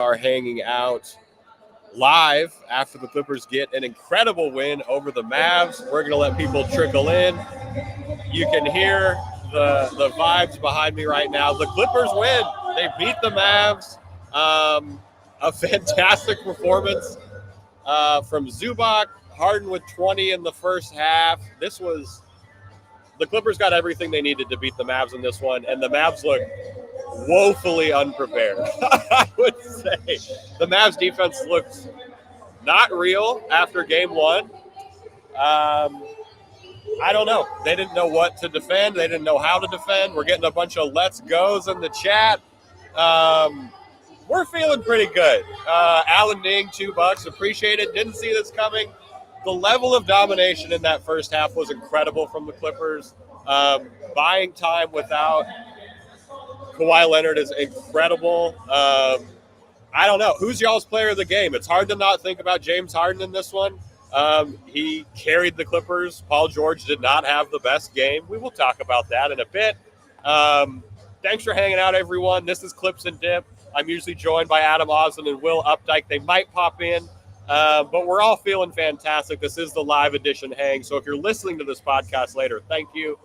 are hanging out live after the Clippers get an incredible win over the Mavs. We're going to let people trickle in. You can hear the vibes behind me right now. The Clippers win. They beat the Mavs. A fantastic performance from Zubac. Harden with 20 in the first half. The Clippers got everything they needed to beat the Mavs in this one, and the Mavs look woefully unprepared. I would say the Mavs defense looked not real after game one. I don't know. They didn't know what to defend. They didn't know how to defend. We're getting a bunch of let's goes in the chat. We're feeling pretty good. Alan Ning, $2. Appreciate it. Didn't see this coming. The level of domination in that first half was incredible from the Clippers. Buying time without Kawhi Leonard is incredible. I don't know. Who's y'all's player of the game? It's hard to not think about James Harden in this one. He carried the Clippers. Paul George did not have the best game. We will talk about that in a bit. Thanks for hanging out, everyone. This is Clips and Dip. I'm usually joined by Adam Osmond and Will Updike. They might pop in, but we're all feeling fantastic. This is the live edition hang. So if you're listening to this podcast later, thank you.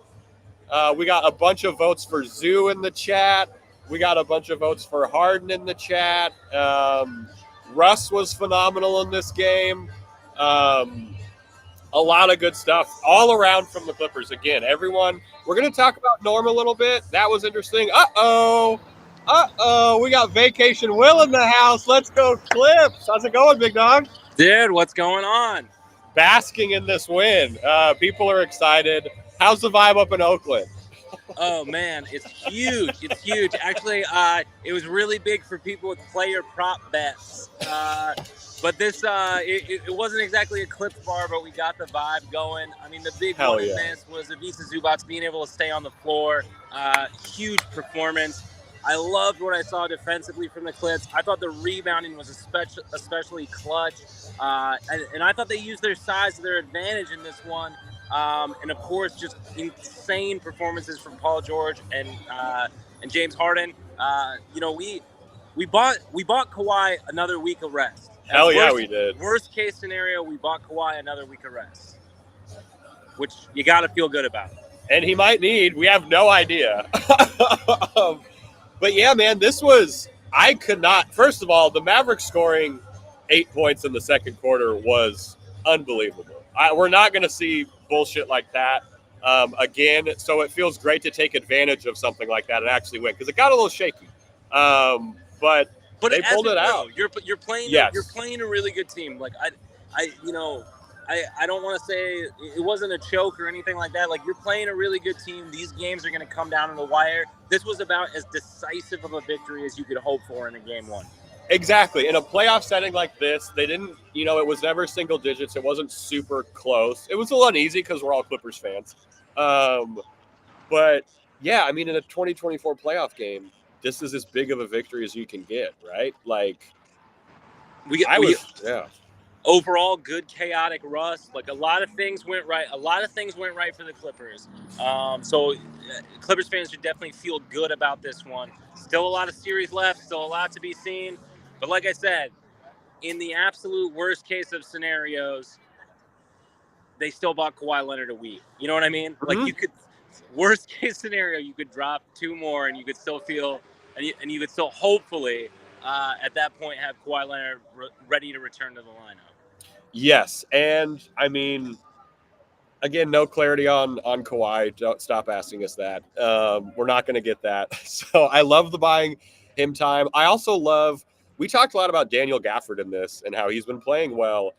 We got a bunch of votes for Zoo in the chat. We got a bunch of votes for Harden in the chat. Russ was phenomenal in this game. A lot of good stuff all around from the Clippers. Again, everyone, we're going to talk about Norm a little bit. That was interesting. We got Vacation Will in the house. Let's go Clips. How's it going, big dog? Dude, what's going on? Basking in this win. People are excited. How's the vibe up in Oakland? Oh, man, it's huge. It's huge. Actually, it was really big for people with player prop bets. But this, it wasn't exactly a Clips bar, but we got the vibe going. I mean, the big one in this was Ivica Zubac being able to stay on the floor. Huge performance. I loved what I saw defensively from the Clips. I thought the rebounding was especially clutch. And I thought they used their size to their advantage in this one. And of course, just insane performances from Paul George and James Harden. We bought Kawhi another week of rest. Hell yeah, we did. Worst case scenario, we bought Kawhi another week of rest, which you got to feel good about. And he might need. We have no idea. But yeah, man, I could not. First of all, the Mavericks scoring 8 points in the second quarter was unbelievable. We're not going to see bullshit like that again. So it feels great to take advantage of something like that and actually win, because it got a little shaky. But they pulled it out. You're playing. Yes. You're playing a really good team. Like I don't want to say it wasn't a choke or anything like that. Like, you're playing a really good team. These games are going to come down to the wire. This was about as decisive of a victory as you could hope for in a game one. Exactly. In a playoff setting like this, they didn't, it was never single digits. It wasn't super close. It was a little uneasy because we're all Clippers fans. But yeah, I mean, in a 2024 playoff game, this is as big of a victory as you can get, right? Like, overall, good chaotic Russ. Like, a lot of things went right. A lot of things went right for the Clippers. So Clippers fans should definitely feel good about this one. Still a lot of series left. Still a lot to be seen. But like I said, in the absolute worst case of scenarios, they still bought Kawhi Leonard a week. You know what I mean? Mm-hmm. Like, worst case scenario, you could drop 2 more and you could still feel, and you could still hopefully at that point have Kawhi Leonard ready to return to the lineup. Yes, and I mean, again, no clarity on Kawhi. Don't stop asking us that. We're not going to get that. So I love the buying him time. I also we talked a lot about Daniel Gafford in this and how he's been playing well.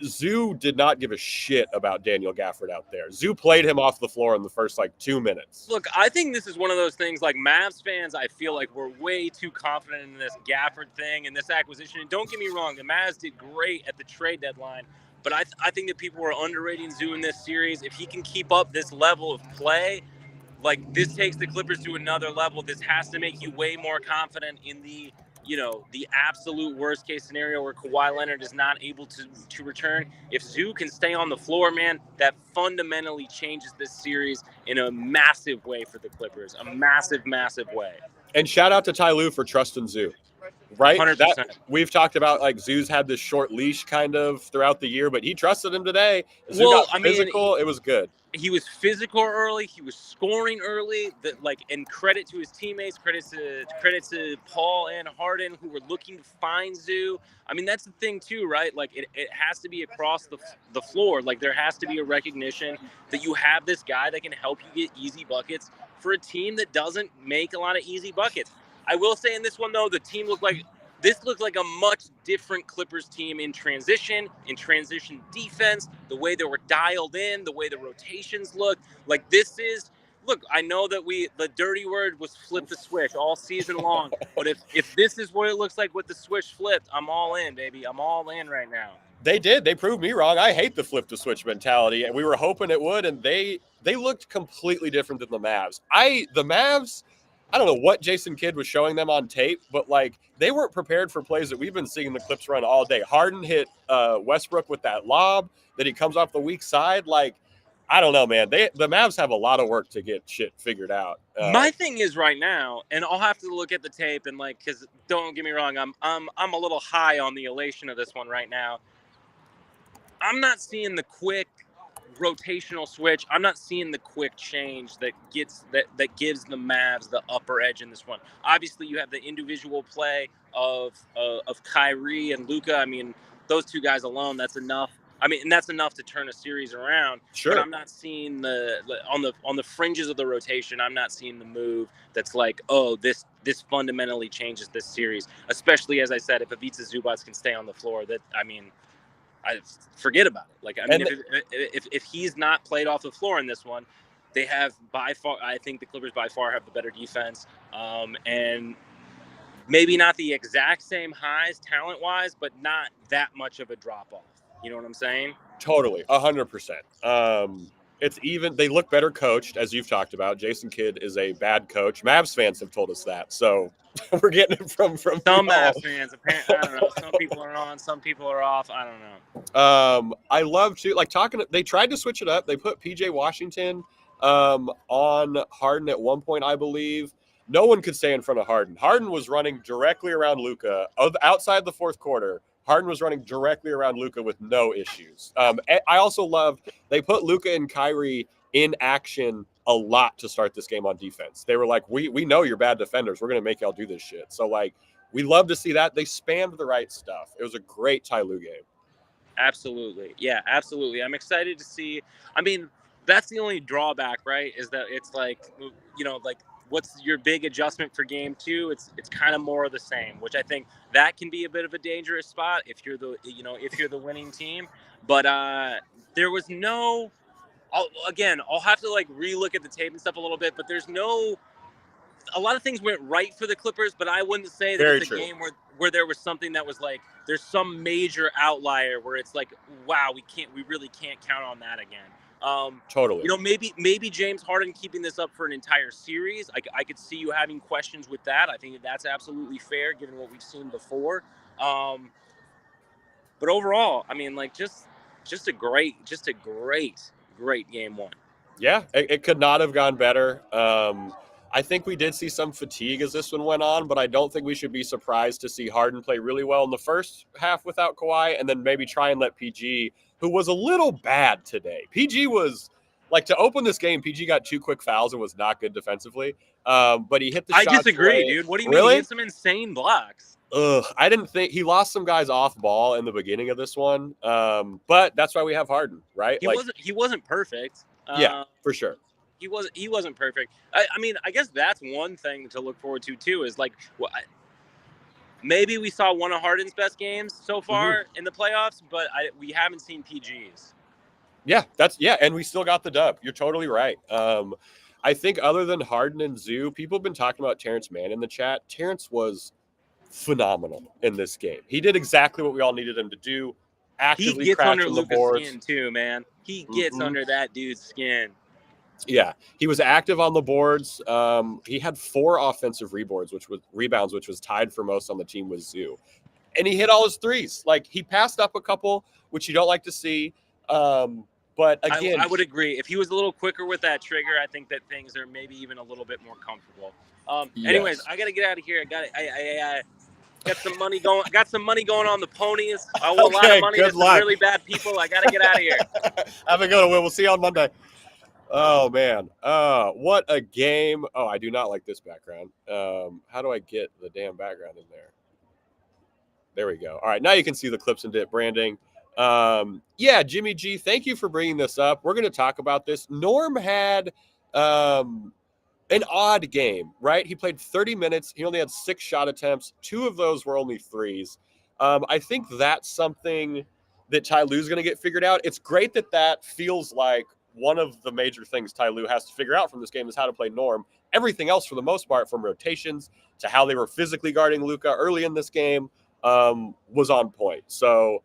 Zoo did not give a shit about Daniel Gafford out there. Zoo played him off the floor in the first 2 minutes. Look, I think this is one of those things, like, Mavs fans, I feel like we're way too confident in this Gafford thing and this acquisition. And don't get me wrong, the Mavs did great at the trade deadline. But I think that people are underrating Zoo in this series. If he can keep up this level of play, like, this takes the Clippers to another level. This has to make you way more confident in the absolute worst case scenario where Kawhi Leonard is not able to return. If Zoo can stay on the floor, man, that fundamentally changes this series in a massive way for the Clippers. A massive, massive way. And shout out to Ty Lue for trusting Zoo. Right? 100%. We've talked about like Zoo's had this short leash kind of throughout the year, but he trusted him today. Zoo Well, got physical. It was good. He was physical early. He was scoring early. And credit to his teammates, credit to Paul and Harden, who were looking to find Zoo. I mean, that's the thing too, right? Like it has to be across the floor. Like there has to be a recognition that you have this guy that can help you get easy buckets for a team that doesn't make a lot of easy buckets. I will say in this one though, this looked like a much different Clippers team in transition defense, the way they were dialed in, the way the rotations looked. Like I know that the dirty word was flip the switch all season long, but if this is what it looks like with the switch flipped, I'm all in, baby. I'm all in right now. They did. They proved me wrong. I hate the flip the switch mentality, and we were hoping it would, and they looked completely different than the Mavs. The Mavs, I don't know what Jason Kidd was showing them on tape, but like they weren't prepared for plays that we've been seeing the Clips run all day. Harden hit Westbrook with that lob that he comes off the weak side. Like, I don't know, man. The Mavs have a lot of work to get shit figured out. My thing is right now, and I'll have to look at the tape and because don't get me wrong, I'm a little high on the elation of this one right now. I'm not seeing the quick rotational switch. I'm not seeing the quick change that gives the Mavs the upper edge in this one. Obviously, you have the individual play of Kyrie and Luka. I mean, those two guys alone, that's enough. I mean, and that's enough to turn a series around. Sure. But I'm not seeing on the fringes of the rotation. I'm not seeing the move that's like, oh, this fundamentally changes this series. Especially as I said, if Ivica Zubac can stay on the floor, I forget about it. Like, I mean, if he's not played off the floor in this one, they have by far. I think the Clippers by far have the better defense, and maybe not the exact same highs talent-wise, but not that much of a drop-off. You know what I'm saying? Totally, 100%. It's even. They look better coached, as you've talked about. Jason Kidd is a bad coach. Mavs fans have told us that, so we're getting it from some Mavs fans. Apparently, I don't know. Some people are on, some people are off. I don't know. I love to They tried to switch it up. They put PJ Washington on Harden at one point, I believe. No one could stay in front of Harden. Harden was running directly around Luka outside the fourth quarter. Harden was running directly around Luka with no issues. I also loved they put Luka and Kyrie in action a lot to start this game on defense. They were like, we know you're bad defenders. We're going to make y'all do this shit. So, like, we love to see that. They spammed the right stuff. It was a great Ty Lue game. Absolutely. Yeah, absolutely. I'm excited to see. I mean, that's the only drawback, right? Is that it's like, what's your big adjustment for game two? It's kind of more of the same, which I think that can be a bit of a dangerous spot if you're the winning team. But there was no. I'll have to relook at the tape and stuff a little bit, but there's no. A lot of things went right for the Clippers, but I wouldn't say that it's a game where there was something that was like there's some major outlier where it's like, wow, we really can't count on that again. Totally. Maybe James Harden keeping this up for an entire series. I could see you having questions with that. I think that's absolutely fair given what we've seen before. But overall, I mean, just a great game one. Yeah, it could not have gone better. I think we did see some fatigue as this one went on, but I don't think we should be surprised to see Harden play really well in the first half without Kawhi, and then maybe try and let PG, who was a little bad today. PG was, to open this game, PG got 2 quick fouls and was not good defensively. But he hit the shot. I disagree, dude. What do you mean? He hit some insane blocks. I didn't think he lost some guys off ball in the beginning of this one. But that's why we have Harden, right? He wasn't perfect. Yeah, for sure. He wasn't perfect. I mean, I guess that's one thing to look forward to too. Is maybe we saw one of Harden's best games so far in the playoffs, but we haven't seen PG's. Yeah, and we still got the dub. You're totally right. I think other than Harden and Zoo, people have been talking about Terrence Mann in the chat. Terrence was phenomenal in this game. He did exactly what we all needed him to do. Actively he gets under Luka's skin too, man. He gets under that dude's skin. Yeah, he was active on the boards. He had 4 offensive rebounds, which was tied for most on the team with Zoo. And he hit all his threes. He passed up a couple, which you don't like to see. But again, I would agree. If he was a little quicker with that trigger, I think that things are maybe even a little bit more comfortable. Anyways, I got to get out of here. Got some money going on the ponies. I owe a lot Okay, of money good to some luck. really bad people. I got to get out of here. Have a good one, Will. We'll see you on Monday. Oh, man. What a game. Oh, I do not like this background. How do I get the damn background in there? There we go. All right, now you can see the Clips and Dip branding. Yeah, Jimmy G, thank you for bringing this up. We're going to talk about this. Norm had an odd game, right? He played 30 minutes. He only had 6 shot attempts. 2 of those were only threes. I think that's something that Ty Lue's going to get figured out. It's great that feels like one of the major things Ty Lue has to figure out from this game is how to play Norm. Everything else, for the most part, from rotations to how they were physically guarding Luka early in this game, was on point. So,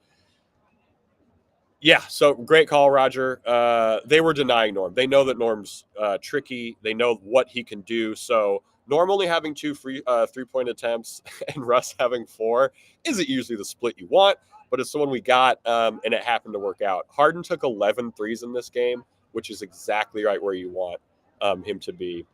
yeah, so great call, Roger. They were denying Norm. They know that Norm's tricky. They know what he can do. So Norm only having 2 3-point attempts and Russ having 4 isn't usually the split you want, but it's the one we got, and it happened to work out. Harden took 11 threes in this game, which is exactly right where you want him to be.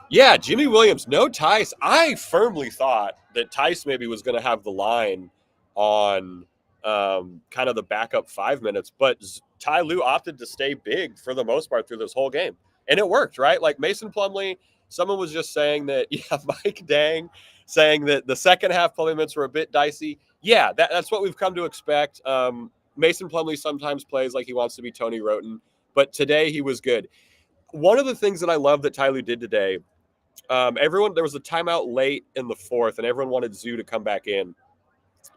Yeah, Jimmy Williams, no Tice. I firmly thought that Tice maybe was going to have the line on kind of the backup 5 minutes, but Ty Lue opted to stay big for the most part through this whole game. And it worked, right? Like Mason Plumlee, someone was just saying that, yeah, Mike Dang saying that the second half Plumlee minutes were a bit dicey. Yeah, that's what we've come to expect. Mason Plumlee sometimes plays like he wants to be Tony Roten, but today he was good. One of the things that I love that Ty Lue did today, there was a timeout late in the 4th, and everyone wanted Zoo to come back in.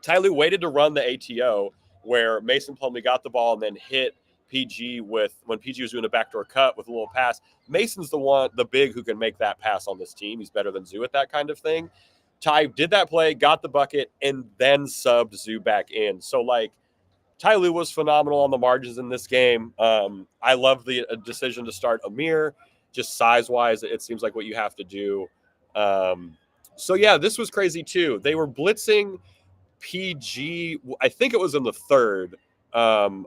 Ty Lue waited to run the ATO where Mason Plumlee got the ball and then hit PG when PG was doing a backdoor cut with a little pass. Mason's the big who can make that pass on this team. He's better than Zoo at that kind of thing. Ty did that play, got the bucket, and then subbed Zoo back in. So, like, Ty Lue was phenomenal on the margins in this game. I love the decision to start Amir. Just size-wise, it seems like what you have to do. So, yeah, this was crazy, too. They were blitzing PG, I think it was in the 3rd.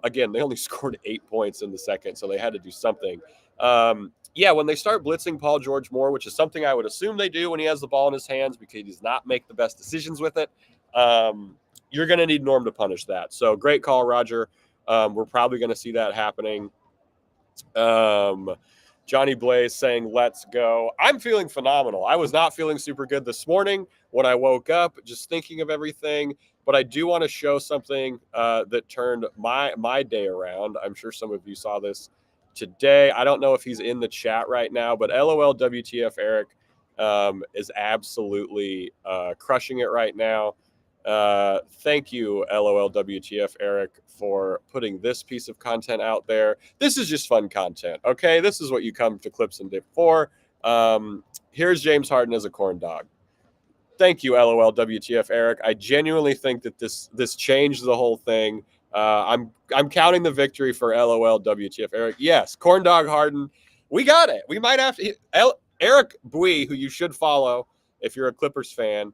Again, they only scored 8 points in the 2nd, so they had to do something. Yeah, when they start blitzing Paul George more, which is something I would assume they do when he has the ball in his hands because he does not make the best decisions with it, you're going to need Norm to punish that. So great call, Roger. We're probably going to see that happening. Johnny Blaze saying, let's go. I'm feeling phenomenal. I was not feeling super good this morning when I woke up, just thinking of everything. But I do want to show something that turned my day around. I'm sure some of you saw this today. I don't know if he's in the chat right now, but LOL WTF Eric is absolutely crushing it right now. Thank you, LOL WTF Eric, for putting this piece of content out there. This is just fun content, okay? This is what you come to Clips and Dip for. Here's James Harden as a corn dog. Thank you, LOL WTF Eric. I genuinely think that this changed the whole thing. I'm counting the victory for LOL WTF Eric. Yes, corn dog Harden. We got it. We might have to. Eric Bui, who you should follow if you're a Clippers fan,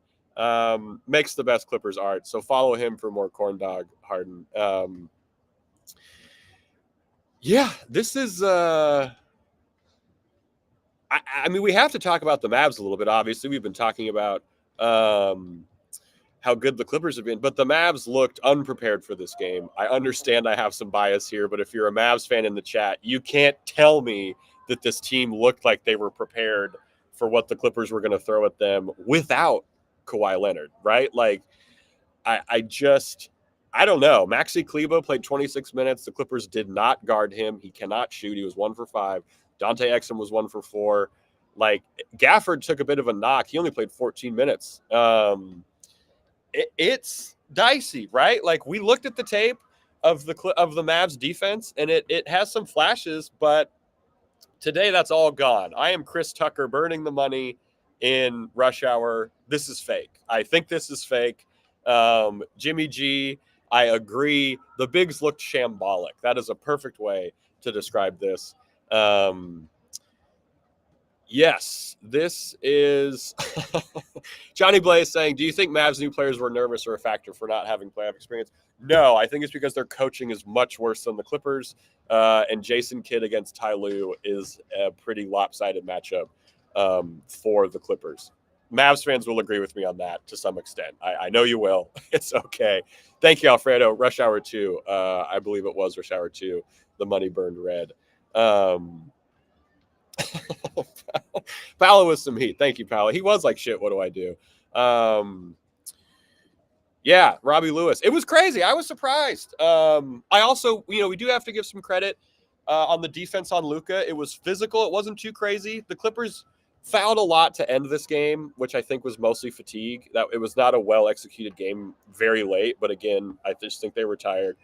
makes the best Clippers art. So follow him for more corn dog Harden. Yeah, this is. I mean, we have to talk about the Mavs a little bit. Obviously, we've been talking about how good the Clippers have been, but the Mavs looked unprepared for this game. I understand I have some bias here, but if you're a Mavs fan in the chat, you can't tell me that this team looked like they were prepared for what the Clippers were going to throw at them without Kawhi Leonard, right? Like, I don't know. Maxi Kleba played 26 minutes. The Clippers did not guard him. He cannot shoot. He was 1 for 5. Dante Exum was 1 for 4. Like, Gafford took a bit of a knock. He only played 14 minutes. It's dicey, right? Like, we looked at the tape of the Mavs defense, and it has some flashes, but today that's all gone. I am Chris Tucker burning the money in rush hour. This is fake. I think this is fake. Jimmy G, I agree. The bigs looked shambolic. That is a perfect way to describe this. Yes, this is Johnny Blaze saying, do you think Mavs new players were nervous or a factor for not having playoff experience? No, I think it's because their coaching is much worse than the Clippers. And Jason Kidd against Ty Lue is a pretty lopsided matchup for the Clippers. Mavs fans will agree with me on that to some extent. I know you will. It's okay. Thank you, Alfredo. Rush Hour 2. I believe it was Rush Hour 2. The money burned red. Paolo with some heat. Thank you, Paolo. He was like, shit, what do I do? Yeah, Robbie Lewis. It was crazy. I was surprised. I also, we do have to give some credit on the defense on Luka. It was physical. It wasn't too crazy. The Clippers fouled a lot to end this game, which I think was mostly fatigue. That it was not a well-executed game very late, but again, I just think they were tired.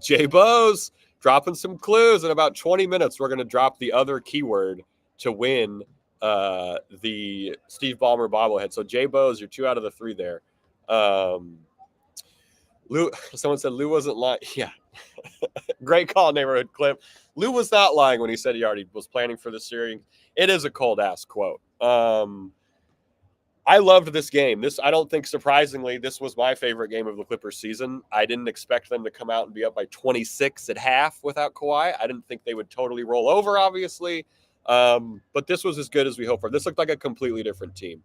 Jay Bose dropping some clues. In about 20 minutes, we're going to drop the other keyword to win the Steve Ballmer bobblehead. So Jay Bose, you're 2 out of the 3 there. Lou, someone said Lou wasn't lying. Yeah. Great call, neighborhood clip. Lou was not lying when he said he already was planning for the series. It is a cold ass quote. I loved this game. I don't think, surprisingly, this was my favorite game of the Clippers season. I didn't expect them to come out and be up by 26 at half without Kawhi. I didn't think they would totally roll over, obviously. But this was as good as we hoped for. This looked like a completely different team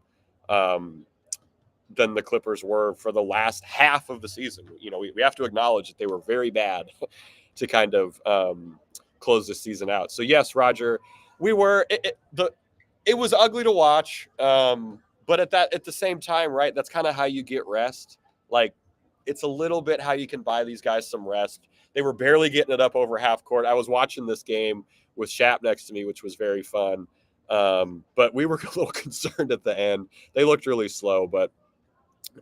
than the Clippers were for the last half of the season. We have to acknowledge that they were very bad to kind of close this season out. So yes, Roger, we were. It was ugly to watch. But at the same time, right, that's kind of how you get rest. Like, it's a little bit how you can buy these guys some rest. They were barely getting it up over half court. I was watching this game with Shap next to me, which was very fun. But we were a little concerned at the end. They looked really slow, but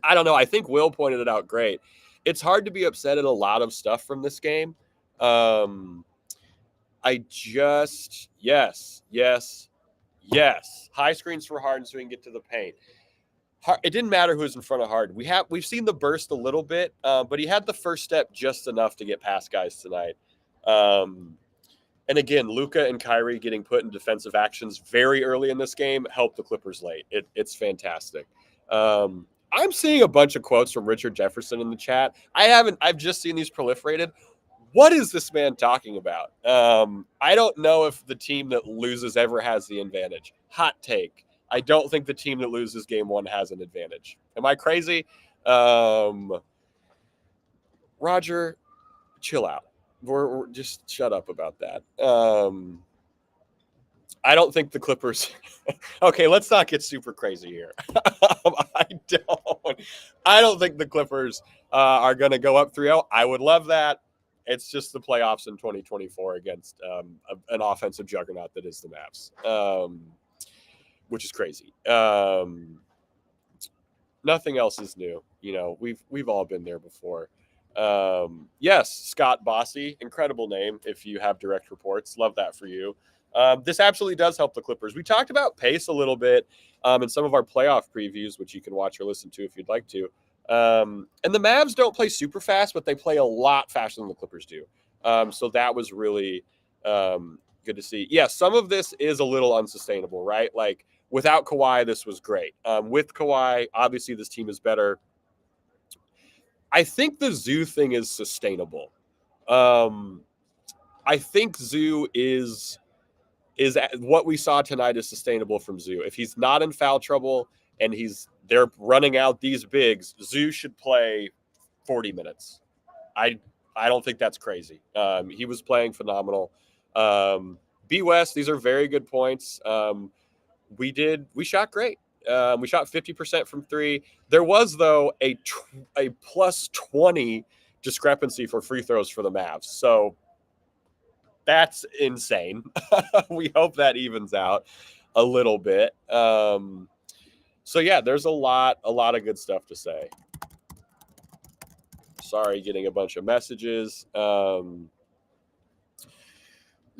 I don't know. I think Will pointed it out great. It's hard to be upset at a lot of stuff from this game. Yes. High screens for Harden so we can get to the paint. It didn't matter who was in front of Harden. We've seen the burst a little bit, but he had the first step just enough to get past guys tonight. And again, Luka and Kyrie getting put in defensive actions very early in this game helped the Clippers late. It's fantastic. I'm seeing a bunch of quotes from Richard Jefferson in the chat. I've just seen these proliferated. What is this man talking about? I don't know if the team that loses ever has the advantage. Hot take. I don't think the team that loses game 1 has an advantage. Am I crazy? Roger, chill out. We're just shut up about that. I don't think the Clippers. Okay, let's not get super crazy here. I don't think the Clippers are going to go up 3-0. I would love that. It's just the playoffs in 2024 against an offensive juggernaut that is the Mavs, which is crazy. Nothing else is new. We've all been there before. Yes, Scott Bossy, incredible name. If you have direct reports, love that for you. This absolutely does help the Clippers. We talked about pace a little bit in some of our playoff previews, which you can watch or listen to if you'd like to. And the Mavs don't play super fast, but they play a lot faster than the Clippers do. So that was really good to see. Yeah, some of this is a little unsustainable, right? Like, without Kawhi, this was great. With Kawhi, obviously this team is better. I think the Zoo thing is sustainable. I think Zoo is what we saw tonight is sustainable from Zoo. If he's not in foul trouble and they're running out these bigs, Zoo should play 40 minutes. I don't think that's crazy. He was playing phenomenal. B West, these are very good points. We shot great. We shot 50% from 3. There was, though, a plus 20 discrepancy for free throws for the Mavs. So that's insane. We hope that evens out a little bit. So yeah, there's a lot of good stuff to say. Sorry, getting a bunch of messages.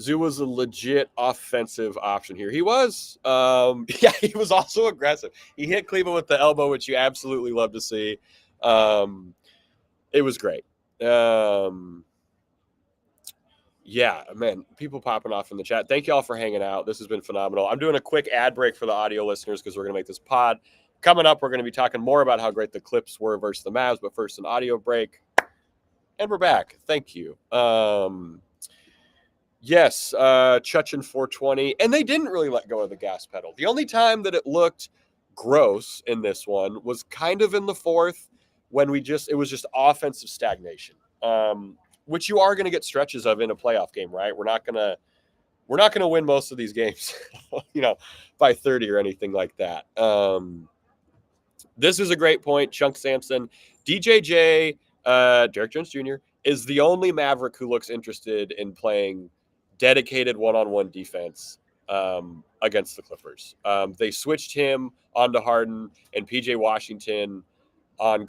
Zoo was a legit offensive option here. He was. Yeah, he was also aggressive. He hit Cleveland with the elbow, which you absolutely love to see. It was great. Yeah, man, people popping off in the chat. Thank you all for hanging out. This has been phenomenal. I'm doing a quick ad break for the audio listeners because we're going to make this pod. Coming up, we're going to be talking more about how great the Clips were versus the Mavs, but first an audio break. And we're back. Thank you. Yes, Chuchin 420, and they didn't really let go of the gas pedal. The only time that it looked gross in this one was kind of in the fourth when it was just offensive stagnation, which you are going to get stretches of in a playoff game, right? We're not gonna win most of these games, by 30 or anything like that. This is a great point, Chunk Sampson, DJJ, Derek Jones Jr. is the only Maverick who looks interested in playing dedicated one-on-one defense against the Clippers. They switched him onto Harden and PJ Washington on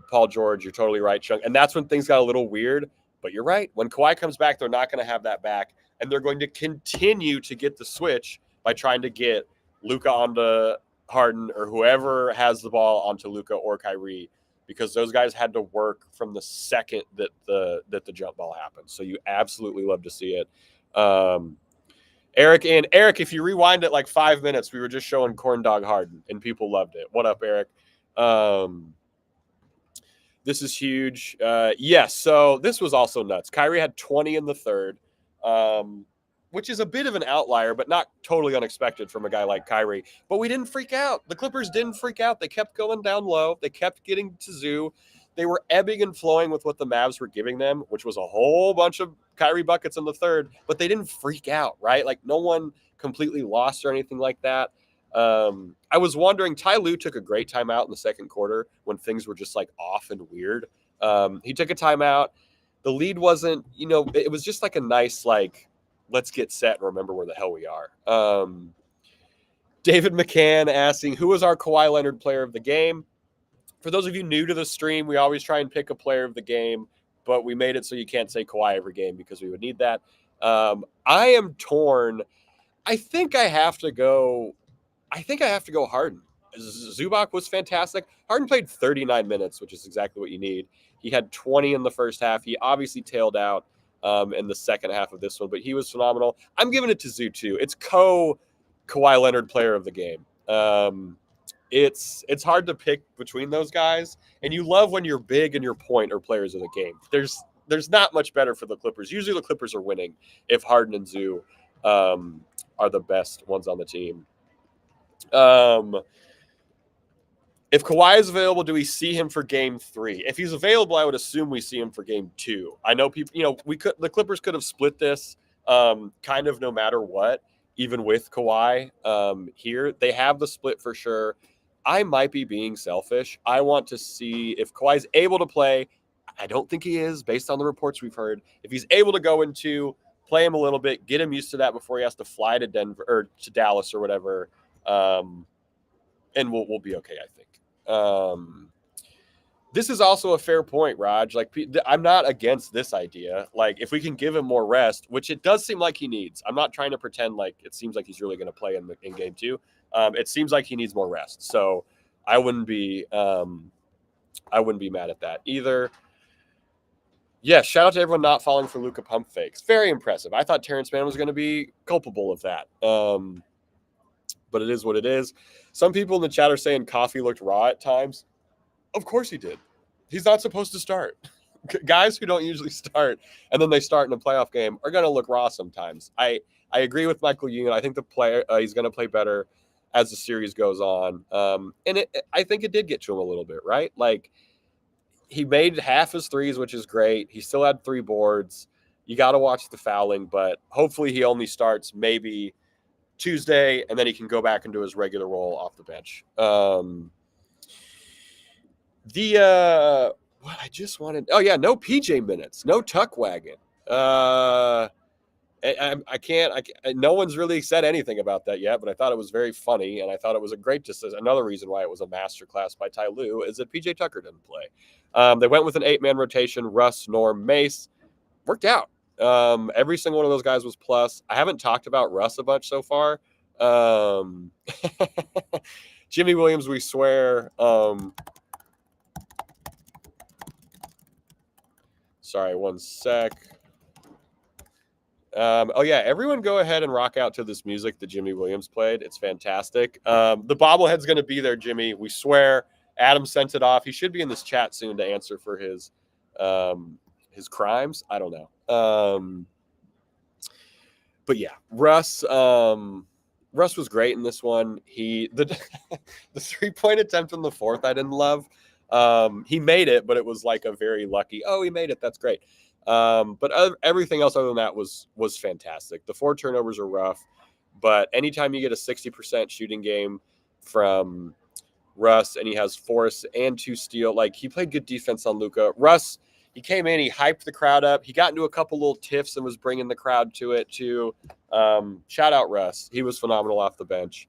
Paul George. You're totally right, Chunk. And that's when things got a little weird. But you're right. When Kawhi comes back, they're not going to have that back. And they're going to continue to get the switch by trying to get Luka onto Harden or whoever has the ball onto Luka or Kyrie, because those guys had to work from the second that the jump ball happened. So you absolutely love to see it. Eric, if you rewind it like 5 minutes, we were just showing Corn Dog Harden and people loved it. What up, Eric? This is huge. Yes, so this was also nuts. Kyrie had 20 in the third, which is a bit of an outlier, but not totally unexpected from a guy like Kyrie. But we didn't freak out. The Clippers didn't freak out. They kept going down low. They kept getting to Zoo. They were ebbing and flowing with what the Mavs were giving them, which was a whole bunch of Kyrie buckets in the third, but they didn't freak out, right? Like no one completely lost or anything like that. I was wondering, Ty Lue took a great timeout in the second quarter when things were just like off and weird. He took a timeout. The lead wasn't, it was just like a nice, like, let's get set and remember where the hell we are. David McCann asking, who was our Kawhi Leonard player of the game? For those of you new to the stream, we always try and pick a player of the game, but we made it so you can't say Kawhi every game because we would need that. I am torn. I think I have to go Harden. Zubac was fantastic. Harden played 39 minutes, which is exactly what you need. He had 20 in the first half. He obviously tailed out in the second half of this one, but he was phenomenal. I'm giving it to Zoo too. It's Kawhi Leonard player of the game. It's hard to pick between those guys, and you love when your big and your point are players of the game. There's not much better for the Clippers. Usually the Clippers are winning if Harden and Zoo are the best ones on the team. If Kawhi is available, do we see him for game 3? If he's available, I would assume we see him for game 2. I know people, the Clippers could have split this kind of no matter what, even with Kawhi here. They have the split for sure. I might be being selfish. I want to see if Kawhi's able to play. I don't think he is based on the reports we've heard. If he's able to go into, play him a little bit, get him used to that before he has to fly to Denver or to Dallas or whatever. And we'll be okay, I think. This is also a fair point, Raj. Like, I'm not against this idea. Like, if we can give him more rest, which it does seem like he needs. I'm not trying to pretend like it seems like he's really going to play in game 2. It seems like he needs more rest. So I wouldn't be mad at that either. Yeah, shout out to everyone not falling for Luka pump fakes. Very impressive. I thought Terrence Mann was going to be culpable of that. But it is what it is. Some people in the chat are saying Coffee looked raw at times. Of course he did. He's not supposed to start. Guys who don't usually start and then they start in a playoff game are going to look raw sometimes. I agree with Michael Union. I think the player he's going to play better as the series goes on. And I think it did get to him a little bit, right? Like, he made half his threes, which is great. He still had 3 boards. You got to watch the fouling, but hopefully he only starts maybe Tuesday, and then he can go back into his regular role off the bench. What I just wanted, no PJ minutes, no Tuck Wagon. I can't. No one's really said anything about that yet, but I thought it was very funny, and I thought it was a great decision. Another reason why it was a masterclass by Ty Lue is that PJ Tucker didn't play. They went with an 8-man rotation: Russ, Norm, Mace. Worked out. Every single one of those guys was plus. I haven't talked about Russ a bunch so far. Jimmy Williams, we swear. Sorry, one sec. Everyone go ahead and rock out to this music that Jimmy Williams played. It's fantastic. The bobblehead's going to be there, Jimmy. We swear. Adam sent it off. He should be in this chat soon to answer for his crimes. I don't know. But yeah, Russ was great in this one. The 3-point attempt in the fourth I didn't love. He made it, but it was like a very lucky, oh, he made it, that's great. But everything else other than that was fantastic. The 4 turnovers are rough, but anytime you get a 60% shooting game from Russ and he has 4 and 2 steals, like he played good defense on Luka. Russ, he came in, he hyped the crowd up. He got into a couple little tiffs and was bringing the crowd to it too. Shout out Russ. He was phenomenal off the bench.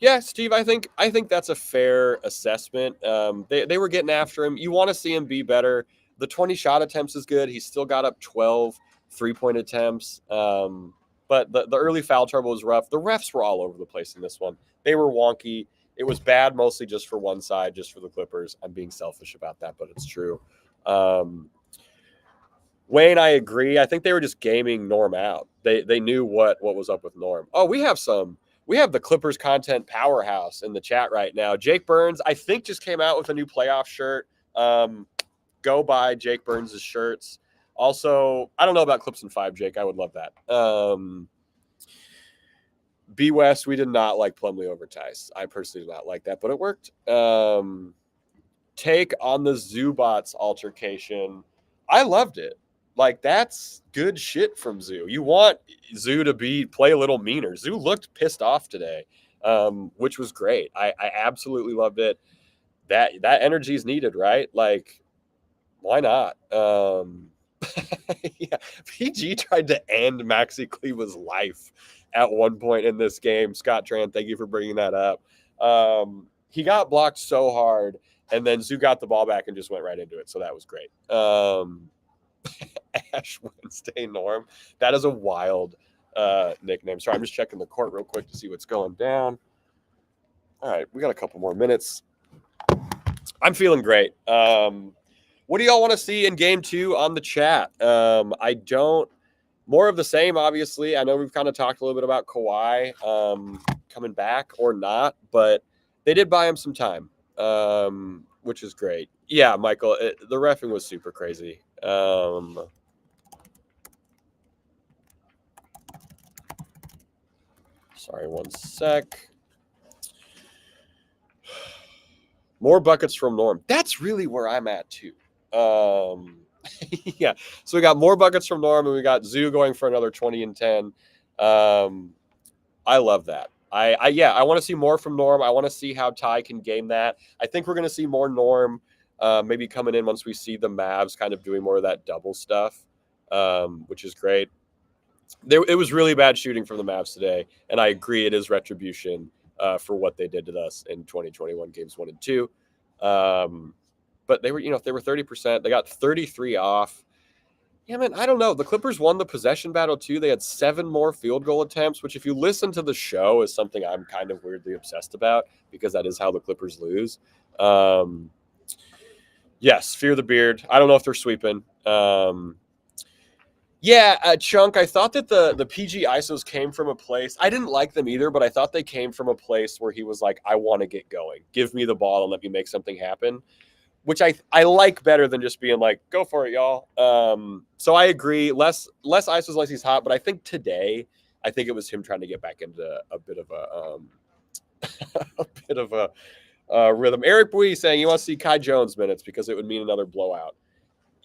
Yeah, Steve, I think that's a fair assessment. They were getting after him. You want to see him be better. The 20 shot attempts is good. He's still got up 12 3-point attempts. But the early foul trouble was rough. The refs were all over the place in this one. They were wonky. It was bad mostly just for one side, just for the Clippers. I'm being selfish about that, but it's true. Wayne, I agree. I think they were just gaming Norm out. They knew what was up with Norm. Oh, we have the Clippers content powerhouse in the chat right now. Jake Burns, I think, just came out with a new playoff shirt. Go buy Jake Burns' shirts. Also, I don't know about Clips and 5, Jake. I would love that. B West, we did not like Plumlee over Tice. I personally did not like that, but it worked. Take on the Zubots altercation. I loved it. Like, that's good shit from Zoo. You want Zoo to play a little meaner. Zoo looked pissed off today, which was great. I absolutely loved it. That energy is needed, right? Like, why not? Yeah, PG tried to end Maxi Kleber's life at one point in this game. Scott Tran, thank you for bringing that up. He got blocked so hard, and then Zoo got the ball back and just went right into it. So that was great. Ash Wednesday Norm. That is a wild nickname. Sorry, I'm just checking the court real quick to see what's going down. All right, we got a couple more minutes. I'm feeling great. What do y'all want to see in game 2 on the chat? More of the same, obviously. I know we've kind of talked a little bit about Kawhi coming back or not, but they did buy him some time, which is great. Yeah, Michael, the reffing was super crazy. Sorry, one sec. More buckets from Norm. That's really where I'm at too. Yeah. So we got more buckets from Norm, and we got Zoo going for another 20 and 10. I love that. I want to see more from Norm. I want to see how Ty can game that. I think we're going to see more Norm maybe coming in once we see the Mavs kind of doing more of that double stuff, which is great. It was really bad shooting from the Mavs today, and I agree it is retribution for what they did to us in 2021 games 1 and 2. But they were, if they were 30%, they got 33 off. Yeah, man, I don't know. The Clippers won the possession battle too. They had 7 more field goal attempts, which if you listen to the show is something I'm kind of weirdly obsessed about because that is how the Clippers lose. Yes, fear the beard. I don't know if they're sweeping. Chunk, I thought that the PG ISOs came from a place. I didn't like them either, but I thought they came from a place where he was like, I want to get going. Give me the ball and let me make something happen, which I like better than just being like, go for it, y'all. So I agree. Less ISOs, less he's hot. But I think today, it was him trying to get back into a bit of a rhythm. Eric Bui saying he wants to see Kai Jones minutes because it would mean another blowout.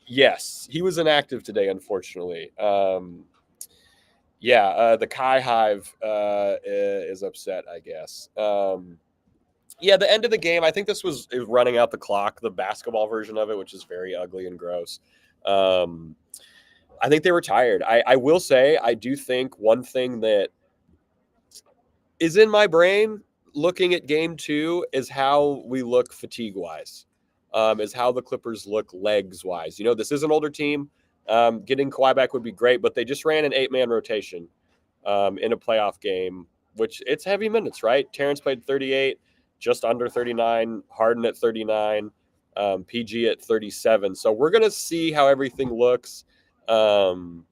Yes, he was inactive today, unfortunately. The Kai Hive is upset, I guess. The end of the game, I think this was running out the clock, the basketball version of it, which is very ugly and gross. I think they were tired. I will say, I do think one thing that is in my brain looking at game 2 is how we look fatigue-wise. Is how the Clippers look legs-wise. This is an older team. Getting Kawhi back would be great, but they just ran an 8-man rotation in a playoff game, which it's heavy minutes, right? Terrence played 38, just under 39, Harden at 39, PG at 37. So we're going to see how everything looks in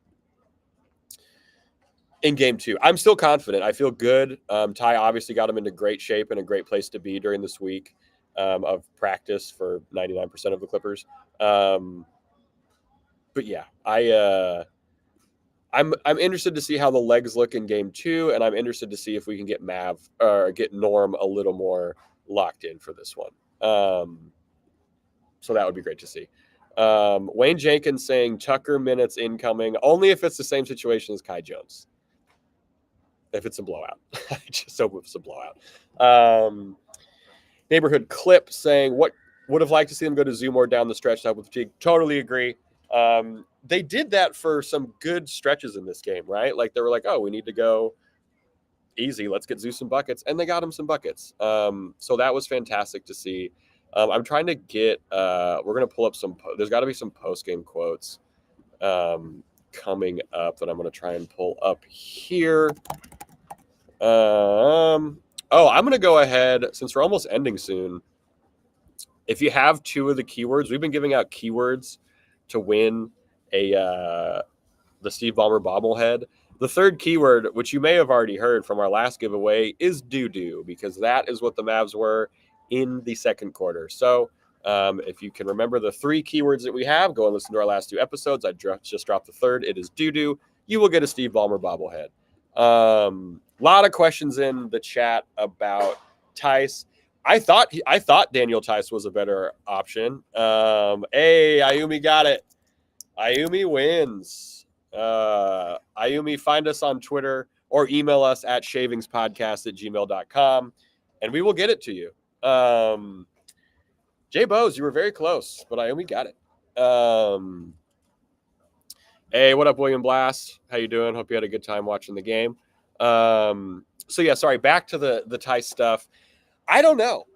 game 2. I'm still confident. I feel good. Ty obviously got him into great shape and a great place to be during this week. Of practice for 99% of the Clippers. but yeah, I'm interested to see how the legs look in game 2, and I'm interested to see if we can get get Norm a little more locked in for this one. So that would be great to see. Wayne Jenkins saying Tucker minutes incoming, only if it's the same situation as Kai Jones. If it's a blowout. I just hope it's a blowout. Neighborhood Clip saying, what would have liked to see them go to Zoo more down the stretch to help with fatigue. Totally agree. They did that for some good stretches in this game, right? Like they were like, oh, we need to go easy. Let's get Zoo some buckets. And they got him some buckets. So that was fantastic to see. I'm trying to get, we're going to pull up there's got to be some post-game quotes coming up that I'm going to try and pull up here. I'm going to go ahead, since we're almost ending soon. If you have 2 of the keywords, we've been giving out keywords to win the Steve Ballmer bobblehead. The third keyword, which you may have already heard from our last giveaway, is doo-doo, because that is what the Mavs were in the second quarter. So if you can remember the 3 keywords that we have, go and listen to our last 2 episodes. I just dropped the third. It is doo-doo. You will get a Steve Ballmer bobblehead. A lot of questions in the chat about Tice. I thought Daniel Tice was a better option. Hey, Ayumi got it. Ayumi wins. Ayumi, find us on Twitter or email us at shavingspodcast@gmail.com, and we will get it to you. Jay Bose, you were very close, but Ayumi got it. Hey, what up, William Blast? How you doing? Hope you had a good time watching the game. So yeah, sorry, back to the Tice stuff. I don't know.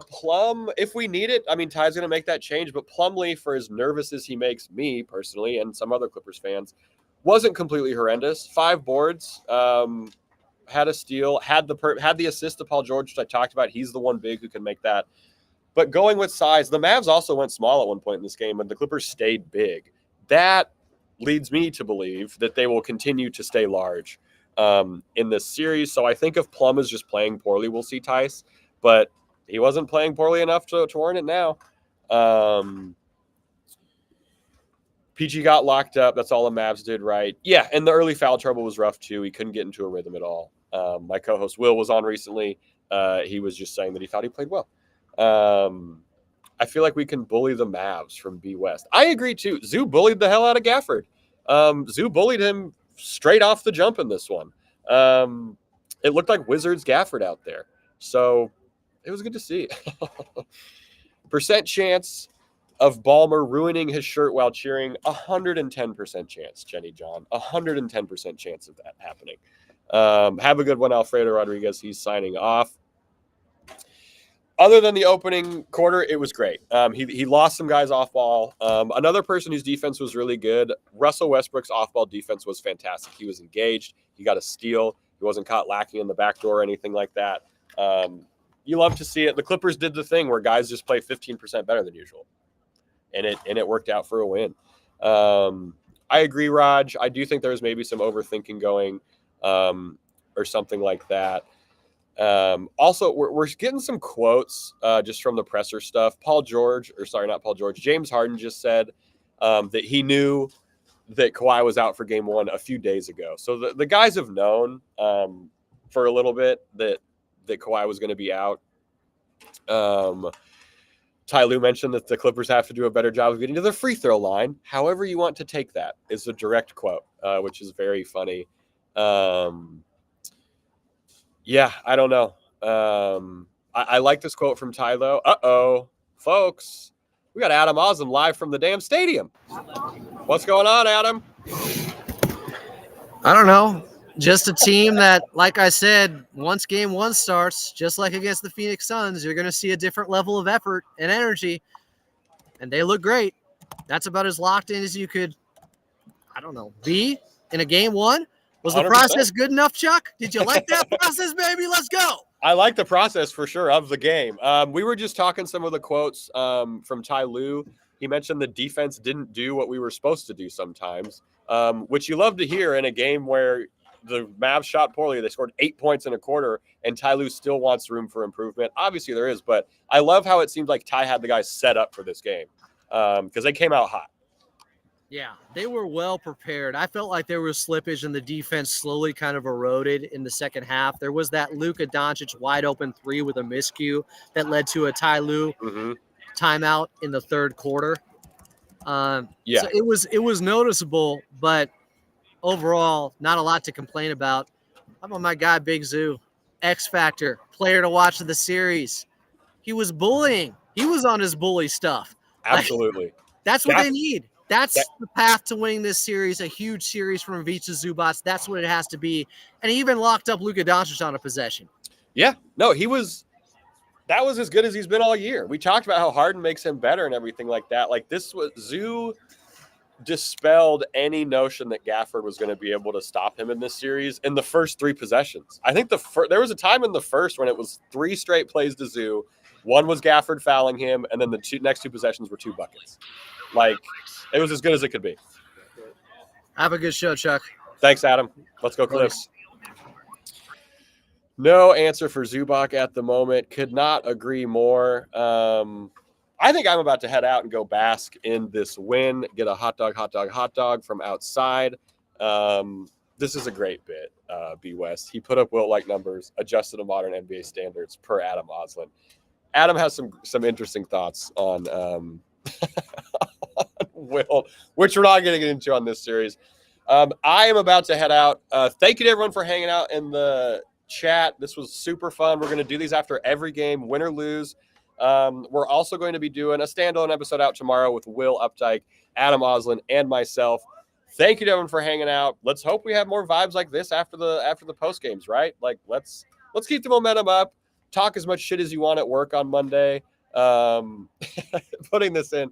Plum, if we need it, I mean, Ty's going to make that change, but Plumlee, for as nervous as he makes me personally and some other Clippers fans, wasn't completely horrendous. 5 boards, had a steal, had the assist to Paul George, which I talked about. He's the one big who can make that. But going with size, the Mavs also went small at one point in this game, and the Clippers stayed big. That leads me to believe that they will continue to stay large in this series. So I think if Plum is just playing poorly, we'll see Tice. But he wasn't playing poorly enough to warrant it now. PG got locked up. That's all the Mavs did right. Yeah, and the early foul trouble was rough too. He couldn't get into a rhythm at all. My co-host Will was on recently. He was just saying that he thought he played well. I feel like we can bully the Mavs from B West. I agree too. Zoo bullied the hell out of Gafford. Zoo bullied him straight off the jump in this one. It looked like Wizards Gafford out there. So it was good to see. Percent chance of Ballmer ruining his shirt while cheering, 110% chance, Jenny John. 110% chance of that happening. Have a good one, Alfredo Rodriguez. He's signing off. Other than the opening quarter, it was great. He lost some guys off ball. Another person whose defense was really good, Russell Westbrook's off-ball defense was fantastic. He was engaged. He got a steal. He wasn't caught lacking in the back door or anything like that. You love to see it. The Clippers did the thing where guys just play 15% better than usual, and it worked out for a win. I agree, Raj. I do think there's maybe some overthinking going or something like that. Also, we're getting some quotes just from the presser stuff. James Harden just said that he knew that Kawhi was out for game 1 a few days ago. So the guys have known for a little bit that Kawhi was going to be out. Ty Lue mentioned that the Clippers have to do a better job of getting to the free throw line. However you want to take that is a direct quote, which is very funny. Yeah, I don't know. I like this quote from Ty, though. Uh-oh, folks. We got Adam Osm live from the damn stadium. What's going on, Adam? I don't know. Just a team that, like I said, once game 1 starts, just like against the Phoenix Suns, you're going to see a different level of effort and energy, and they look great. That's about as locked in as you could, I don't know, be in a game 1. Was the 100%. Process good enough, Chuck? Did you like that process, baby? Let's go. I like the process for sure of the game. We were just talking some of the quotes from Ty Lue. He mentioned the defense didn't do what we were supposed to do sometimes, which you love to hear in a game where the Mavs shot poorly. They scored 8 points in a quarter, and Ty Lue still wants room for improvement. Obviously there is, but I love how it seems like Ty had the guys set up for this game because they came out hot. Yeah, they were well prepared. I felt like there was slippage and the defense slowly kind of eroded in the second half. There was that Luka Doncic wide open three with a miscue that led to a Ty Lue timeout in the third quarter. So it was noticeable, but overall, not a lot to complain about. How about my guy Big Zoo, X Factor, player to watch of the series? He was bullying. He was on his bully stuff. Absolutely. That's what they need. That's the path to winning this series, a huge series from Ivica Zubac. That's what it has to be. And he even locked up Luka Doncic on a possession. Yeah. No, that was as good as he's been all year. We talked about how Harden makes him better and everything like that. Like this was Zoo dispelled any notion that Gafford was going to be able to stop him in this series in the first 3 possessions. I think there was a time in the first when it was 3 straight plays to Zoo. One was Gafford fouling him, and then the next 2 possessions were 2 buckets. Like, it was as good as it could be. Have a good show, Chuck. Thanks, Adam. Let's go, Clips. No answer for Zubac at the moment. Could not agree more. I think I'm about to head out and go bask in this win, get a hot dog from outside. This is a great bit, B. West. He put up Wilt-like numbers, adjusted to modern NBA standards per Adam Oslin. Adam has some interesting thoughts on on Wilt, which we're not going to get into on this series. I am about to head out. Thank you to everyone for hanging out in the chat. This was super fun. We're going to do these after every game, win or lose. We're also going to be doing a standalone episode out tomorrow with Will Updike, Adam Oslin, and myself. Thank you to everyone for hanging out. Let's hope we have more vibes like this after the post games, right? Like let's keep the momentum up. Talk as much shit as you want at work on Monday. Putting this in,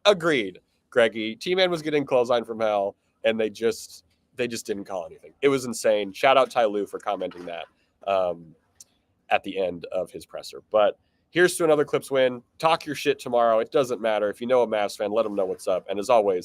agreed, Greggy. T-Man was getting clothesline from hell, and they just didn't call anything. It was insane. Shout out Ty Lue for commenting that at the end of his presser. But here's to another Clips win. Talk your shit tomorrow. It doesn't matter. If you know a Mavs fan, let them know what's up. And as always,